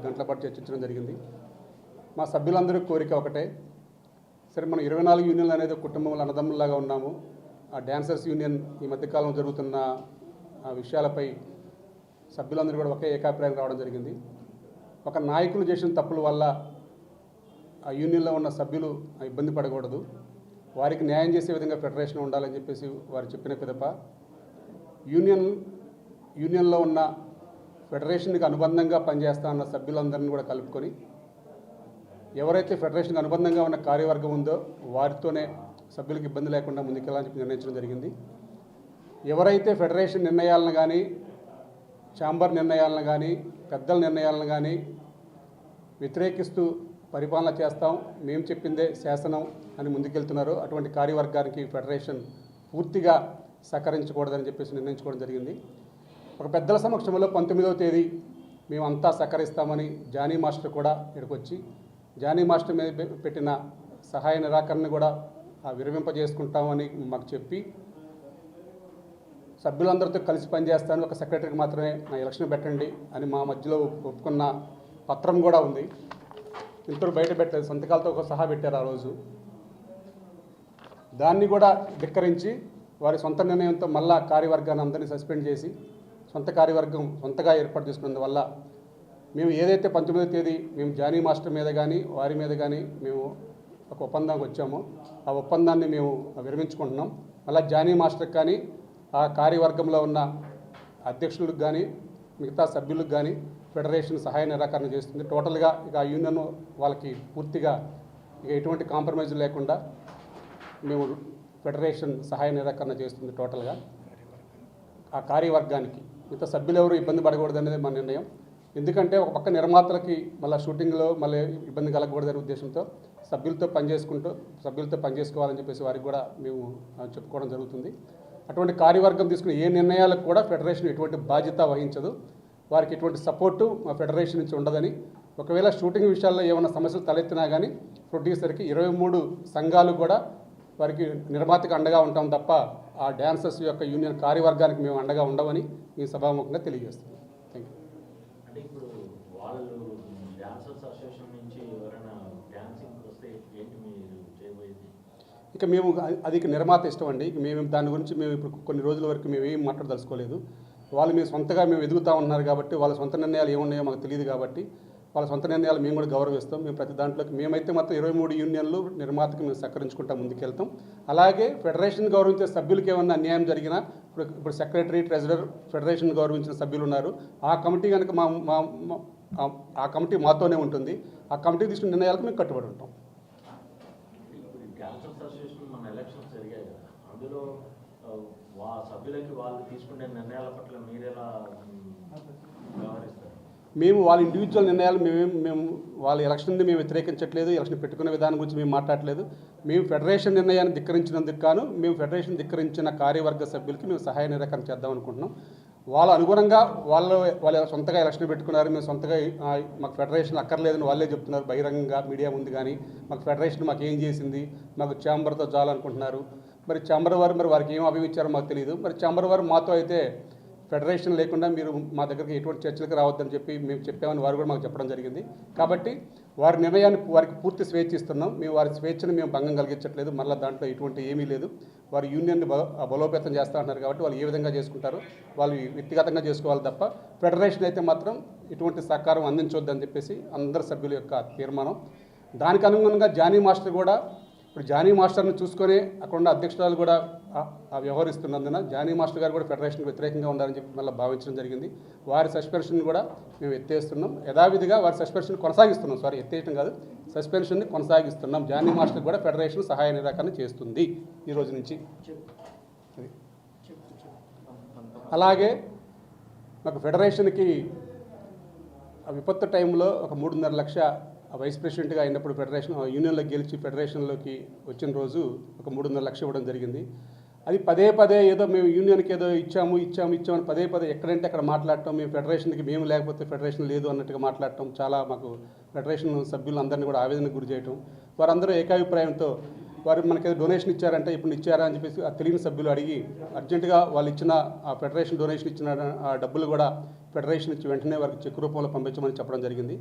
గంటల పాటు చర్చించడం జరిగింది. మా సభ్యులందరూ కోరిక ఒకటే, సరే మనం 24 యూనియన్లు అనేది కుటుంబంలో అన్నదమ్ముల్లాగా ఉన్నాము. ఆ డాన్సర్స్ యూనియన్ ఈ మధ్యకాలంలో జరుగుతున్న ఆ విషయాలపై సభ్యులందరూ కూడా ఒకే ఏకాభిప్రాయం రావడం జరిగింది. ఒక నాయకులు చేసిన తప్పుల వల్ల ఆ యూనియన్లో ఉన్న సభ్యులు ఇబ్బంది పడకూడదు, వారికి న్యాయం చేసే విధంగా ఫెడరేషన్ ఉండాలని చెప్పేసి వారు చెప్పిన పిదప యూనియన్లో ఉన్న ఫెడరేషన్కి అనుబంధంగా పనిచేస్తా ఉన్న సభ్యులందరినీ కూడా కలుపుకొని ఎవరైతే ఫెడరేషన్కి అనుబంధంగా ఉన్న కార్యవర్గం ఉందో వారితోనే సభ్యులకు ఇబ్బంది లేకుండా ముందుకెళ్ళాలని చెప్పి నిర్ణయించడం జరిగింది. ఎవరైతే ఫెడరేషన్ నిర్ణయాలను కానీ ఛాంబర్ నిర్ణయాలను కానీ పెద్దల నిర్ణయాలను కానీ వ్యతిరేకిస్తూ పరిపాలన చేస్తాం, మేము చెప్పిందే శాసనం అని ముందుకెళ్తున్నారో అటువంటి కార్యవర్గానికి ఫెడరేషన్ పూర్తిగా సహకరించకూడదని చెప్పేసి నిర్ణయించుకోవడం జరిగింది. ఒక పెద్దల సమక్షంలో 19వ తేదీ మేమంతా సహకరిస్తామని జానీ మాస్టర్ కూడా ఇక్కడికి వచ్చి జానీ మాస్టర్ మీద పెట్టిన సహాయ నిరాకరణ కూడా విరమింపజేసుకుంటామని మాకు చెప్పి సభ్యులందరితో కలిసి పనిచేస్తాను, ఒక సెక్రటరీకి మాత్రమే నా ఎలక్షన్ పెట్టండి అని మా మధ్యలో ఒప్పుకున్న పత్రం కూడా ఉంది. ఇంతలో బయట పెట్టలేదు, సంతకాలతో ఒక సహా పెట్టారు ఆ రోజు. దాన్ని కూడా ధిక్కరించి వారి సొంత నిర్ణయంతో మళ్ళా కార్యవర్గాన్ని అందరినీ సస్పెండ్ చేసి సొంత కార్యవర్గం సొంతగా ఏర్పాటు చేసుకున్నందువల్ల మేము ఏదైతే 19వ తేదీ మేము జానీ మాస్టర్ మీద కానీ వారి మీద కానీ మేము ఒక ఒప్పందానికి వచ్చామో ఆ ఒప్పందాన్ని మేము విరమించుకుంటున్నాం. మళ్ళీ జానీ మాస్టర్కి కానీ ఆ కార్యవర్గంలో ఉన్న అధ్యక్షులకు కానీ మిగతా సభ్యులకు కానీ ఫెడరేషన్ సహాయ నిరాకరణ చేస్తుంది. టోటల్గా ఇక ఆ యూనియన్ వాళ్ళకి పూర్తిగా ఇక ఎటువంటి కాంప్రమైజ్ లేకుండా మేము ఫెడరేషన్ సహాయ నిరాకరణ చేస్తుంది. టోటల్గా ఆ కార్యవర్గానికి మిగతా సభ్యులు ఎవరు ఇబ్బంది పడకూడదు అనేది మా నిర్ణయం. ఎందుకంటే ఒక పక్క నిర్మాతలకి మళ్ళీ షూటింగ్లో మళ్ళీ ఇబ్బంది కలగకూడదనే ఉద్దేశంతో సభ్యులతో పనిచేసుకోవాలని చెప్పేసి వారికి కూడా మేము చెప్పుకోవడం జరుగుతుంది. అటువంటి కార్యవర్గం తీసుకునే ఏ నిర్ణయాలకు కూడా ఫెడరేషన్ ఎటువంటి బాధ్యత వహించదు, వారికి ఎటువంటి సపోర్టు మా ఫెడరేషన్ నుంచి ఉండదని. ఒకవేళ షూటింగ్ విషయాల్లో ఏమైనా సమస్యలు తలెత్తినా కానీ ప్రొడ్యూసర్కి 23 సంఘాలు కూడా వారికి నిర్మాతకు అండగా ఉంటాం తప్ప ఆ డాన్సర్స్ యొక్క యూనియన్ కార్యవర్గానికి మేము అండగా ఉండవని ఈ సభాముఖంగా తెలియజేస్తున్నాం. Thank you. అంటే ఇప్పుడు వాళ్ళు డాన్సర్స్ అసోసియేషన్ నుంచి ఎవరైనా డాన్సింగ్ వస్తే ఏంటి మీరు చేయబోయేది? ఇక మేము అది నిర్మాత ఇష్టం అండి. మేము దాని గురించి మేము ఇప్పుడు కొన్ని రోజుల వరకు మేము ఏం మాట్లాడదలుచుకోలేదు. వాళ్ళు మేము సొంతగా మేము ఎదుగుతూ ఉన్నారు కాబట్టి వాళ్ళ సొంత నిర్ణయాలు ఏమున్నాయో మాకు తెలియదు కాబట్టి వాళ్ళ సొంత నిర్ణయాలు మేము కూడా గౌరవిస్తాం. మేము ప్రతి దాంట్లోకి మేమైతే మొత్తం 23 యూనియన్లు నిర్మాతకు మేము సహకరించుకుంటా ముందుకెళ్తాం. అలాగే ఫెడరేషన్ గౌరవించే సభ్యులకి ఏమన్నా అన్యాయం జరిగినా ఇప్పుడు సెక్రటరీ, ట్రెజరర్, ఫెడరేషన్ గౌరవించిన సభ్యులు ఉన్నారు. ఆ కమిటీ కనుక ఆ కమిటీ మాతోనే ఉంటుంది. ఆ కమిటీ తీసుకున్న నిర్ణయాలకు మేము కట్టుబడి ఉంటాం. డాన్సర్స్ అసోసియేషన్ మన ఎలక్షన్స్ జరిగాయి కదా, అందులో సభ్యులకి వాళ్ళు తీసుకునే నిర్ణయాల పట్ల మీరెలా వ్యవహరిస్తారు? మేము వాళ్ళ ఇండివిజువల్ నిర్ణయాలు మేము వాళ్ళ ఎలక్షన్ని మేము వ్యతిరేకించట్లేదు, ఎలక్షన్ పెట్టుకునే విధానం గురించి మేము మాట్లాడలేదు. మేము ఫెడరేషన్ నిర్ణయాన్ని ధిక్కరించినందుకు గాను మేము ఫెడరేషన్ ధిక్కరించిన కార్యవర్గ సభ్యులకి మేము సహాయ నిరాకరణ చేద్దాం అనుకుంటున్నాం. వాళ్ళ అనుగుణంగా వాళ్ళు సొంతగా ఎలక్షన్ పెట్టుకున్నారు, మేము సొంతగా మాకు ఫెడరేషన్ అక్కర్లేదని వాళ్ళే చెప్తున్నారు బహిరంగంగా మీడియా ముందు. కానీ మాకు ఫెడరేషన్ మాకు ఏం చేసింది, మాకు ఛాంబర్తో చాలనుకుంటున్నారు. మరి ఛాంబర్ వారు మరి వారికి ఏం అభిమించారో మాకు తెలియదు. మరి ఛాంబర్ వారు మాతో అయితే ఫెడరేషన్ లేకుండా మీరు మా దగ్గరికి ఎటువంటి చర్చలకు రావద్దని చెప్పి మేము చెప్పామని వారు కూడా మాకు చెప్పడం జరిగింది. కాబట్టి వారి నిర్ణయాన్ని వారికి పూర్తి స్వేచ్ఛ ఇస్తున్నాం. మేము వారి స్వేచ్ఛను మేము భంగం కలిగించట్లేదు. మళ్ళీ దాంట్లో ఎటువంటి ఏమీ లేదు. వారి యూనియన్ని బలోపేతం చేస్తూ ఉంటున్నారు కాబట్టి వాళ్ళు ఏ విధంగా చేసుకుంటారో వాళ్ళు వ్యక్తిగతంగా చేసుకోవాలి తప్ప ఫెడరేషన్ అయితే మాత్రం ఎటువంటి సహకారం అందించవద్దని చెప్పేసి అందరు సభ్యుల యొక్క తీర్మానం. దానికి అనుగుణంగా జానీ మాస్టర్ కూడా ఇప్పుడు జానీ మాస్టర్ని చూసుకొని అక్కడ ఉన్న అధ్యక్షురాలు కూడా వ్యవహరిస్తున్నందున జానీ మాస్టర్ గారు కూడా ఫెడరేషన్కి వ్యతిరేకంగా ఉండాలని చెప్పి మళ్ళీ భావించడం జరిగింది. వారి సస్పెన్షన్ కూడా మేము ఎత్తేస్తున్నాం. యథావిధిగా వారి సస్పెన్షన్ కొనసాగిస్తున్నాం. ఎత్తేయడం కాదు, సస్పెన్షన్ని కొనసాగిస్తున్నాం. జానీ మాస్టర్ కూడా ఫెడరేషన్ సహాయ నిరాకరణ చేస్తుంది ఈ రోజు నుంచి. అలాగే మాకు ఫెడరేషన్కి విపత్తు టైంలో ఒక 3.5 లక్ష వైస్ ప్రెసిడెంట్గా అయినప్పుడు ఫెడరేషన్ యూనియన్లో గెలిచి ఫెడరేషన్లోకి వచ్చిన రోజు ఒక 3.5 లక్షలు ఇవ్వడం జరిగింది. అది పదే ఏదో మేము యూనియన్కి ఏదో ఇచ్చామని పదే ఎక్కడంటే అక్కడ మాట్లాడటం, మేము ఫెడరేషన్కి మేము లేకపోతే ఫెడరేషన్ లేదు అన్నట్టుగా మాట్లాడటం చాలా మాకు ఫెడరేషన్ సభ్యులందరినీ కూడా ఆవేదనకు గురి చేయటం. వారందరూ ఏకాభిప్రాయంతో వారు మనకి డొనేషన్ ఇచ్చారంటే ఇప్పుడు ఇచ్చారా అని చెప్పేసి ఆ తెలియని సభ్యులు అడిగి అర్జెంటుగా వాళ్ళు ఇచ్చిన ఆ ఫెడరేషన్ డొనేషన్ ఇచ్చిన ఆ డబ్బులు కూడా ఫెడరేషన్ నుంచి వెంటనే వారికి చెక్ రూపంలో పంపించమని చెప్పడం జరిగింది.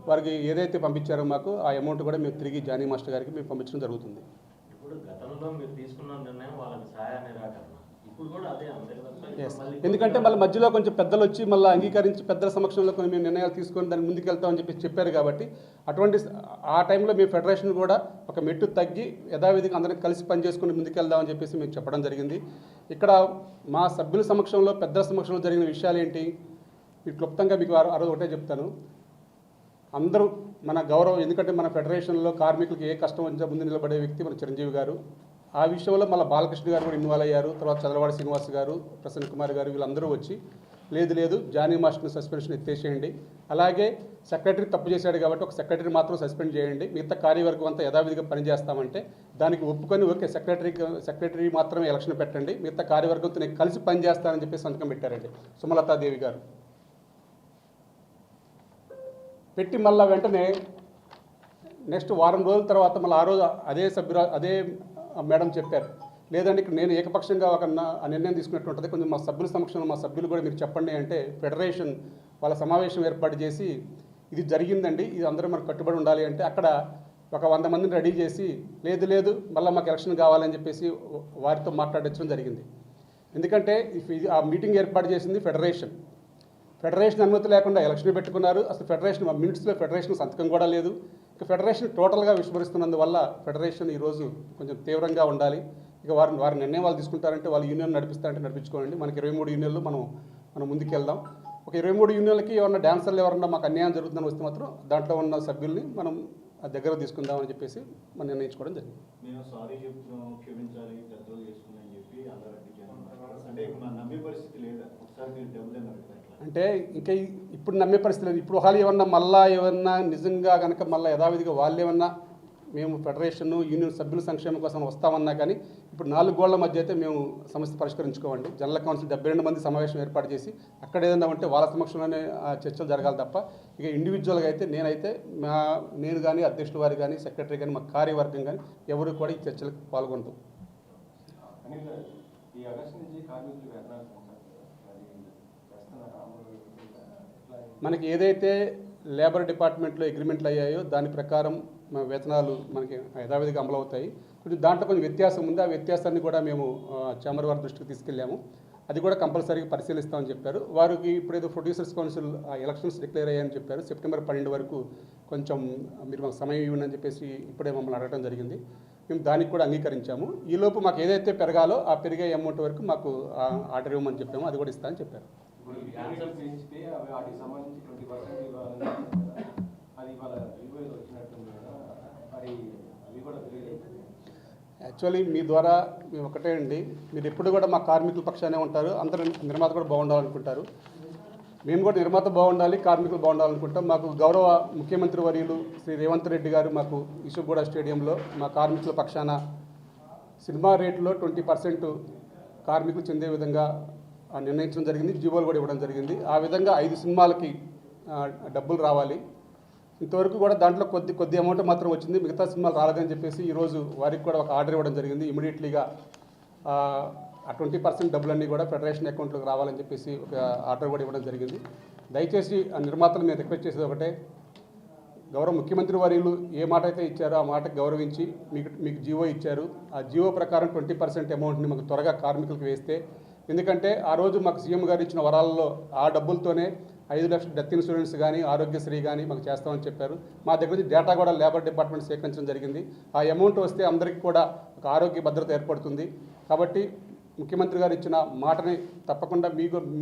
వారికి ఏదైతే పంపించారో మాకు ఆ అమౌంట్ కూడా మేము తిరిగి జానీ మాస్టర్ గారికి మేము పంపించడం జరుగుతుంది. ఇప్పుడు గతంలో మీరు తీసుకున్న నిర్ణయం వాళ్ళకి సహాయ నిరాకరణ, ఇప్పుడు కూడా అదే అంతే కదా? ఎందుకంటే మళ్ళీ మధ్యలో కొంచెం పెద్దలు వచ్చి మళ్ళీ అంగీకరించి పెద్దల సమక్షంలో కొన్ని మేము నిర్ణయాలు తీసుకొని దాన్ని ముందుకు వెళ్తామని చెప్పారు కాబట్టి అటువంటి ఆ టైంలో మేము ఫెడరేషన్ కూడా ఒక మెట్టు తగ్గి యథావిధిగా అందరం కలిసి పనిచేసుకుని ముందుకెళ్దామని చెప్పేసి మేము చెప్పడం జరిగింది. ఇక్కడ మా సభ్యుల సమక్షంలో పెద్దల సమక్షంలో జరిగిన విషయాలు ఏంటి, మీకు క్లుప్తంగా మీకు ఆ రోజు ఒకటే చెప్తాను. అందరూ మన గౌరవం, ఎందుకంటే మన ఫెడరేషన్లో కార్మికులకు ఏ కష్టం వచ్చా ముందు నిలబడే వ్యక్తి మన చిరంజీవి గారు. ఆ విషయంలో మళ్ళీ బాలకృష్ణ గారు కూడా ఇన్వాల్వ్ అయ్యారు. తర్వాత చదలవాడి శ్రీనివాస్ గారు, ప్రసన్న కుమార్ గారు వీళ్ళందరూ వచ్చి లేదు జానీ మాస్టర్ని సస్పెన్షన్ ఎత్తేసేయండి, అలాగే సెక్రటరీ తప్పు చేశాడు కాబట్టి ఒక సెక్రటరీ మాత్రం సస్పెండ్ చేయండి, మిగతా కార్యవర్గం అంతా యథావిధిగా పనిచేస్తామంటే దానికి ఒప్పుకొని ఓకే సెక్రటరీ మాత్రమే ఎలక్షన్ పెట్టండి, మిగతా కార్యవర్గంతో నేను కలిసి పనిచేస్తానని చెప్పి సంతకం పెట్టారండి సుమలతాదేవి గారు. పెట్టి మళ్ళీ వెంటనే నెక్స్ట్ వారం రోజుల తర్వాత మళ్ళీ ఆ రోజు అదే మేడం చెప్పారు, లేదండి ఇక్కడ నేను ఏకపక్షంగా ఒక నిర్ణయం తీసుకున్నట్టు ఉంటుంది, కొంచెం మా సభ్యుల సమక్షంలో మా సభ్యులు కూడా మీరు చెప్పండి అంటే ఫెడరేషన్ వాళ్ళ సమావేశం ఏర్పాటు చేసి ఇది జరిగిందండి, ఇది అందరూ మనకు కట్టుబడి ఉండాలి అంటే అక్కడ ఒక 100 మందిని రెడీ చేసి లేదు మళ్ళీ మాకు ఎలక్షన్ కావాలని చెప్పేసి వారితో మాట్లాడించడం జరిగింది. ఎందుకంటే ఆ మీటింగ్ ఏర్పాటు చేసింది ఫెడరేషన్ అనుమతి లేకుండా ఎలక్షన్ పెట్టుకున్నారు. అసలు ఫెడరేషన్ మినిట్స్లో ఫెడరేషన్ సంతకం కూడా లేదు. ఇక ఫెడరేషన్ టోటల్గా విస్మరిస్తున్నందువల్ల ఫెడరేషన్ ఈరోజు కొంచెం తీవ్రంగా ఉండాలి. ఇక వారి నిర్ణయం వాళ్ళు తీసుకుంటారంటే వాళ్ళు యూనియన్ నడిపిస్తారంటే నడిపించుకోండి. మనకి 23 యూనియన్లు మనం ముందుకెళ్దాం. ఒక 23 యూనియన్లకి ఏమన్నా డాన్సర్లు ఎవరన్నా మాకు అన్యాయం జరుగుతుందని వస్తే మాత్రం దాంట్లో ఉన్న సభ్యుల్ని మనం దగ్గర తీసుకుందామని చెప్పేసి మనం నిర్ణయించుకోవడం జరిగింది. మేము సారీ చెప్తున్నాం, క్షమించాలి, పెద్దలు చేసుకున్నామని చెప్పి అందరూ అంటే నమ్మే పరిస్థితి లేదా? ఒకసారి మీరు డబ్బులు అంటే ఇంకా ఇప్పుడు నమ్మే పరిస్థితి లేదు. ఇప్పుడు వాళ్ళు ఏమన్నా నిజంగా కనుక మళ్ళీ యథావిధిగా వాళ్ళు ఏమన్నా మేము ఫెడరేషన్ యూనియన్ సభ్యుల సంక్షేమం కోసం వస్తామన్నా కానీ ఇప్పుడు 4 గోళ్ల మధ్య అయితే మేము సమస్య పరిష్కరించుకోమండి. జనరల్ కౌన్సిల్ 72 మంది సమావేశం ఏర్పాటు చేసి అక్కడ ఏదైనా ఉంటే వాళ్ళ సమక్షంలోనే చర్చలు జరగాలి తప్ప ఇక ఇండివిజువల్గా అయితే నేను కానీ అధ్యక్షుల వారి కానీ సెక్రటరీ కానీ మా కార్యవర్గం కానీ ఎవరు కూడా ఈ చర్చలకు పాల్గొంటాం. మనకి ఏదైతే లేబర్ డిపార్ట్మెంట్లో అగ్రిమెంట్లు అయ్యాయో దాని ప్రకారం మన వేతనాలు మనకి యథావిధిగా అమలు అవుతాయి. దాంట్లో కొంచెం వ్యత్యాసం ఉంది. ఆ వ్యత్యాసాన్ని కూడా మేము ఛాంబర్ వారి దృష్టికి తీసుకెళ్ళాము. అది కూడా కంపల్సరీగా పరిశీలిస్తామని చెప్పారు. వారికి ఇప్పుడేదో ప్రొడ్యూసర్స్ కౌన్సిల్ ఎలక్షన్స్ డిక్లేర్ అయ్యాయని చెప్పారు. సెప్టెంబర్ 12 వరకు కొంచెం మీరు మాకు సమయం ఇవ్వండి అని చెప్పేసి ఇప్పుడే మమ్మల్ని అడగడం జరిగింది. మేము దానికి కూడా అంగీకరించాము. ఈలోపు మాకు ఏదైతే పెరగాలో ఆ పెరిగే అమౌంట్ వరకు మాకు ఆర్డర్ ఇవ్వమని చెప్పాము. అది కూడా ఇస్తామని చెప్పారు. యాక్చువల్లీ మీ ద్వారా మేము ఒకటే అండి, మీరు ఎప్పుడు కూడా మా కార్మికుల పక్షానే ఉంటారు. అందరూ నిర్మాత కూడా బాగుండాలనుకుంటారు. మేము కూడా నిర్మాత బాగుండాలి, కార్మికులు బాగుండాలనుకుంటాం. మాకు గౌరవ ముఖ్యమంత్రి వర్యులు శ్రీ రేవంత్ రెడ్డి గారు మాకు ఇసుగూడ స్టేడియంలో మా కార్మికుల పక్షాన సినిమా రేట్లో 20% కార్మికులు చెందే విధంగా నిర్ణయించడం జరిగింది. జీవోలు కూడా ఇవ్వడం జరిగింది. ఆ విధంగా 5 సినిమాలకి డబ్బులు రావాలి. ఇంతవరకు కూడా దాంట్లో కొద్ది అమౌంట్ మాత్రం వచ్చింది, మిగతా సినిమాలు రాలేదని చెప్పేసి ఈరోజు వారికి కూడా ఒక ఆర్డర్ ఇవ్వడం జరిగింది. ఇమీడియట్లీగా ఆ 20% డబ్బులన్నీ కూడా ఫెడరేషన్ అకౌంట్లోకి రావాలని చెప్పేసి ఒక ఆర్డర్ కూడా ఇవ్వడం జరిగింది. దయచేసి ఆ నిర్మాతలు మేము రిక్వెస్ట్ చేసేది ఒకటే, గౌరవ ముఖ్యమంత్రి వర్యులు ఏ మాట అయితే ఇచ్చారో ఆ మాటకు గౌరవించి మీకు జీవో ఇచ్చారు. ఆ జీవో ప్రకారం 20% అమౌంట్ని మాకు త్వరగా కార్మికులకు వేస్తే, ఎందుకంటే ఆ రోజు మాకు సీఎం గారు ఇచ్చిన వరాలలో ఆ డబ్బులతోనే 5 లక్షల డెత్ ఇన్సూరెన్స్ కానీ ఆరోగ్యశ్రీ కానీ మాకు చేస్తామని చెప్పారు. మా దగ్గర నుంచి డేటా కూడా లేబర్ డిపార్ట్మెంట్ సేకరించడం జరిగింది. ఆ అమౌంట్ వస్తే అందరికీ కూడా ఒక ఆరోగ్య భద్రత ఏర్పడుతుంది. కాబట్టి ముఖ్యమంత్రి గారు ఇచ్చిన మాటని తప్పకుండా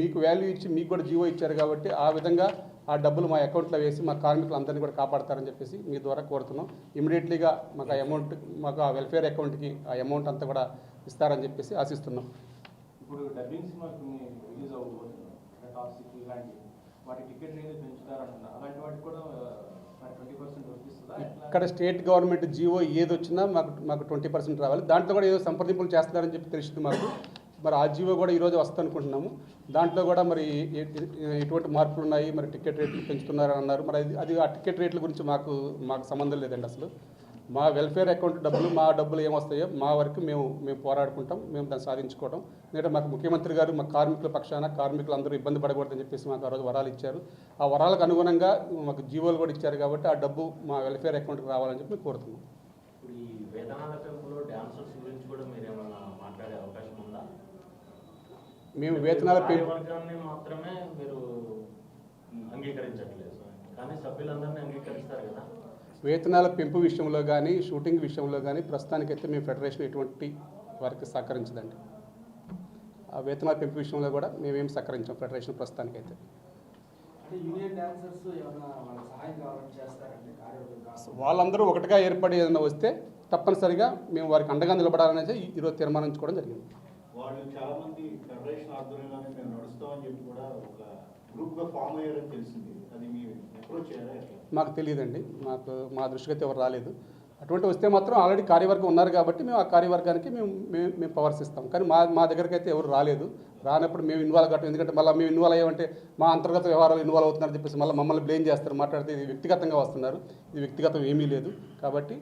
మీకు వాల్యూ ఇచ్చి మీకు కూడా జీవో ఇచ్చారు కాబట్టి ఆ విధంగా ఆ డబ్బులు మా అకౌంట్లో వేసి మా కార్మికులందరినీ కూడా కాపాడతారని చెప్పేసి మీ ద్వారా కోరుతున్నాం. ఇమీడియట్లీగా మాకు ఆ అమౌంట్ మాకు ఆ వెల్ఫేర్ అకౌంట్కి ఆ అమౌంట్ అంతా కూడా ఇస్తారని చెప్పేసి ఆశిస్తున్నాం. ఇప్పుడు డబ్బింగ్ సినిమాలు రిలీజ్ అవ్వబోతున్నాయి, టాక్సిక్ ఇలాంటివి, వాటి టికెట్ రేంజ్ పెంచుతారంటున్నారు. అలాంటి వాటికి కూడా 20% వర్తిస్తుందా? ఇక్కడ స్టేట్ గవర్నమెంట్ జీవో ఏది వచ్చినా మాకు 20% రావాలి. దాంట్లో కూడా ఏదో సంప్రదింపులు చేస్తున్నారని చెప్పి తెలిసింది మాకు. మరి ఆ జీవో కూడా ఈరోజు వస్తుంది అనుకుంటున్నాము. దాంట్లో కూడా మరి ఎటువంటి మార్పులు ఉన్నాయి, మరి టికెట్ రేట్లు పెంచుతున్నారని అన్నారు. మరి అది ఆ టికెట్ రేట్ల గురించి మాకు సంబంధం లేదండి. అసలు మా వెల్ఫేర్ అకౌంట్ డబ్బులు మా డబ్బులు ఏమొస్తాయో మా వరకు మేము పోరాడుకుంటాం, మేము దాన్ని సాధించుకోవడం. ఎందుకంటే మాకు ముఖ్యమంత్రి గారు మా కార్మికుల పక్షాన కార్మికులందరూ ఇబ్బంది పడకూడదని చెప్పేసి మాకు ఆ రోజు వరాలు ఇచ్చారు. ఆ వరాలకు అనుగుణంగా మాకు జీవోలు కూడా ఇచ్చారు కాబట్టి ఆ డబ్బు మా వెల్ఫేర్ అకౌంట్కి రావాలని చెప్పి మేము కోరుతున్నాం. ఇప్పుడు ఈ వేతనాల పెంపులో డాన్సర్స్ గురించి కూడా మీరు ఏమైనా మాట్లాడే అవకాశం ఉందా? మేము వేతనాల వర్గాన్ని మాత్రమే మీరు అంగీకరించట్లేదు, కానీ సభ్యులందరినీ అంగీకరిస్తారు కదా. వేతనాల పెంపు విషయంలో కానీ షూటింగ్ విషయంలో కానీ ప్రస్తుతానికైతే మేము ఫెడరేషన్ ఎటువంటి వారికి సహకరించదండి. ఆ వేతనాల పెంపు విషయంలో కూడా మేమేం సహకరించాం ఫెడరేషన్ ప్రస్తుతానికైతే. వాళ్ళందరూ ఒకటిగా ఏర్పడి ఏదైనా వస్తే తప్పనిసరిగా మేము వారికి అండగా నిలబడాలనేది ఈరోజు తీర్మానించుకోవడం జరిగింది. వాళ్ళు చాలా మంది ఫెడరేషన్ ఆధ్వర్యంలోనే మేము నడుస్తామని చెప్పి కూడా ఒక గ్రూప్గా ఫామ్ అయ్యారని తెలిసింది. అది మీ అప్రోచ్ చేయాలా? మాకు తెలియదండి, మా దృష్టికి అయితే ఎవరు రాలేదు. అటువంటి వస్తే మాత్రం ఆల్రెడీ కార్యవర్గం ఉన్నారు కాబట్టి మేము ఆ కార్యవర్గానికి మేము పవర్స్ ఇస్తాం. కానీ మా దగ్గరికి అయితే ఎవరు రాలేదు. రానప్పుడు మేము ఇన్వాల్వ్ కావటం, ఎందుకంటే మళ్ళీ మేము ఇన్వాల్వ్ అయ్యామంటే మా అంతర్గత వ్యవహారాలు ఇన్వాల్వ్ అవుతున్నారని చెప్పేసి మమ్మల్ని బ్లేమ్ చేస్తారు, మాట్లాడితే ఇది వ్యక్తిగతంగా వస్తున్నారు. ఇది వ్యక్తిగతం ఏమీ లేదు. కాబట్టి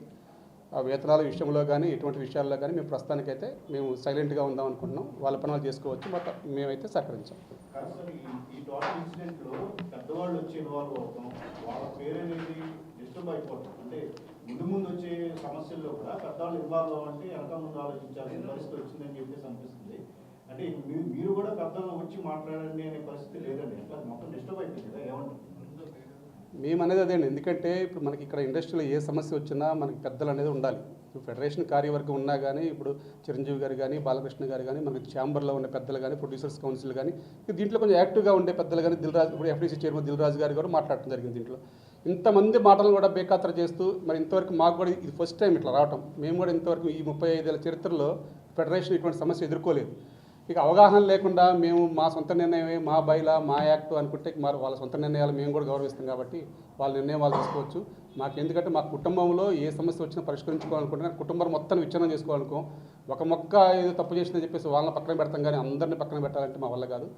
ఆ వేతనాల విషయంలో కానీ ఎటువంటి విషయాల్లో కానీ మేము ప్రస్తుతానికైతే మేము సైలెంట్గా ఉందాం అనుకుంటున్నాం. వాళ్ళ పనులు చేసుకోవచ్చు, మేమైతే సహకరించాం. కానీ సార్ ఈ టోటల్ ఇన్సిడెంట్లో పెద్దవాళ్ళు వచ్చి ఇన్వాల్వ్ అవుతాం, వాళ్ళ పేరు అనేది డిస్టర్బ్ అయిపోతాం. అంటే ముందు వచ్చే సమస్యల్లో కూడా పెద్దవాళ్ళు ఇన్వాల్వ్ అవ్వంటే వెనక ముందు ఆలోచించాల్సిన పరిస్థితి వచ్చిందని చెప్పేసి అనిపిస్తుంది. అంటే మీరు కూడా పెద్దలను వచ్చి మాట్లాడండి అనే పరిస్థితి లేదండి. అట్లా మొత్తం డిస్టర్బ్ అయిపోయింది కదా, ఏమంటారు? మేము అనేది అదేండి, ఎందుకంటే ఇప్పుడు మనకి ఇక్కడ ఇండస్ట్రీలో ఏ సమస్య వచ్చినా మనకి పెద్దలు అనేది ఉండాలి. ఇప్పుడు ఫెడరేషన్ కార్యవర్గం ఉన్నా కానీ ఇప్పుడు చిరంజీవి గారు కానీ బాలకృష్ణ గారు కానీ మనకి ఛాంబర్లో ఉండే పెద్దలు కానీ ప్రొడ్యూసర్స్ కౌన్సిల్ కానీ దీంట్లో కొంచెం యాక్టివ్గా ఉండే పెద్దలు కానీ దిల్రాజు, ఇప్పుడు ఎఫ్డీసీ చైర్మన్ దిల్రాజు గారు కూడా మాట్లాడటం జరిగింది. దీంట్లో ఇంతమంది మాటలు కూడా బేఖాతరు చేస్తూ మరి ఇంతవరకు మాకు కూడా ఇది ఫస్ట్ టైం ఇట్లా రావటం. మేము కూడా ఇంతవరకు ఈ 35 ఏళ్ల చరిత్రలో ఫెడరేషన్ ఇటువంటి సమస్య ఎదుర్కోలేదు. ఇక అవగాహన లేకుండా మేము మా సొంత నిర్ణయమే, మా బైలా, మా యాక్ట్ అనుకుంటే మరి వాళ్ళ సొంత నిర్ణయాలు మేము కూడా గౌరవిస్తాం కాబట్టి వాళ్ళ నిర్ణయం వాళ్ళు తీసుకోవచ్చు. మాకు ఎందుకంటే మా కుటుంబంలో ఏ సమస్య వచ్చినా పరిష్కరించుకోవాలనుకుంటే కుటుంబం మొత్తం విచ్ఛిన్నం చేసుకోవాలనుకో, ఒక మొక్క ఏదో తప్పు చేసిందని చెప్పేసి వాళ్ళని పక్కన పెడతాం, కానీ అందరినీ పక్కన పెట్టాలంటే మా వల్ల కాదు.